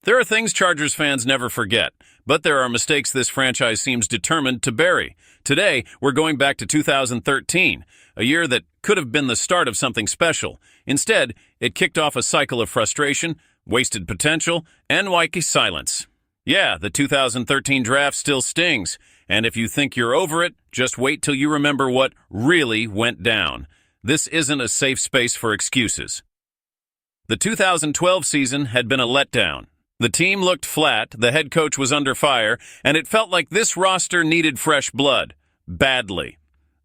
There are things Chargers fans never forget, but there are mistakes this franchise seems determined to bury. Today, we're going back to 2013, a year that could have been the start of something special. Instead, it kicked off a cycle of frustration, wasted potential, and wacky silence. Yeah, the 2013 draft still stings, and if you think you're over it, just wait till you remember what really went down. This isn't a safe space for excuses. The 2012 season had been a letdown. The team looked flat, the head coach was under fire, and it felt like this roster needed fresh blood. Badly.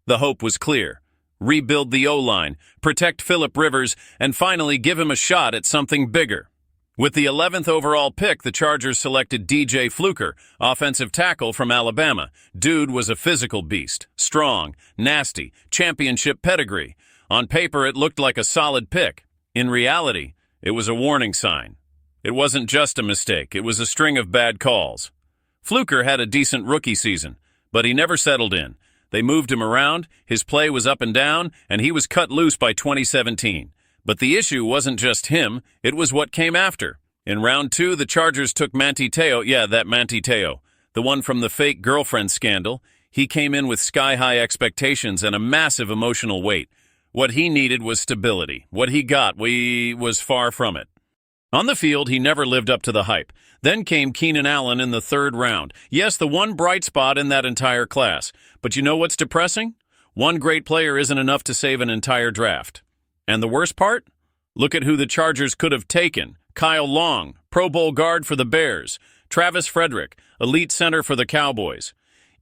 The hope was clear. Rebuild the O-line, protect Phillip Rivers, and finally give him a shot at something bigger. With the 11th overall pick, the Chargers selected DJ Fluker, offensive tackle from Alabama. Dude was a physical beast, strong, nasty, championship pedigree. On paper, it looked like a solid pick. In reality, it was a warning sign. It wasn't just a mistake, it was a string of bad calls. Fluker had a decent rookie season, but he never settled in. They moved him around, his play was up and down, and he was cut loose by 2017. But the issue wasn't just him, it was what came after. In round 2, the Chargers took Manti Te'o, the one from the fake girlfriend scandal. He came in with sky-high expectations and a massive emotional weight. What he needed was stability. What he got, was far from it. On the field, he never lived up to the hype. Then came Keenan Allen in the 3rd round. Yes, the one bright spot in that entire class. But you know what's depressing? One great player isn't enough to save an entire draft. And the worst part? Look at who the Chargers could have taken. Kyle Long, Pro Bowl guard for the Bears. Travis Frederick, elite center for the Cowboys.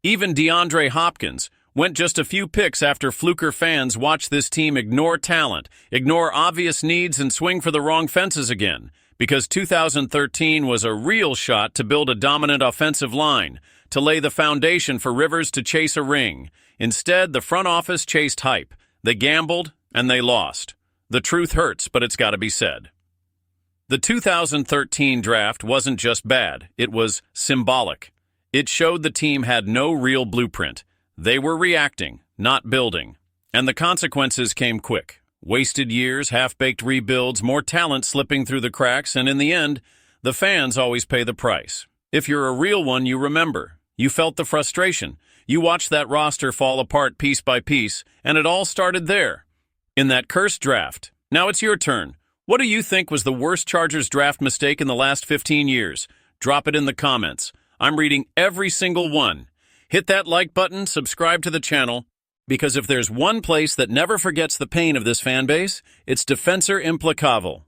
Even DeAndre Hopkins went just a few picks after Fluker fans watched this team ignore talent, ignore obvious needs, and swing for the wrong fences again. Because 2013 was a real shot to build a dominant offensive line, to lay the foundation for Rivers to chase a ring. Instead, the front office chased hype. They gambled, and they lost. The truth hurts, but it's got to be said. The 2013 draft wasn't just bad, it was symbolic. It showed the team had no real blueprint. They were reacting, not building. And the consequences came quick. Wasted years, half-baked rebuilds, more talent slipping through the cracks, and in the end, the fans always pay the price. If you're a real one, you remember. You felt the frustration. You watched that roster fall apart piece by piece, and it all started there, in that cursed draft. Now it's your turn. What do you think was the worst Chargers draft mistake in the last 15 years? Drop it in the comments. I'm reading every single one. Hit that like button, subscribe to the channel, because if there's one place that never forgets the pain of this fan base, it's Defensor Implacable.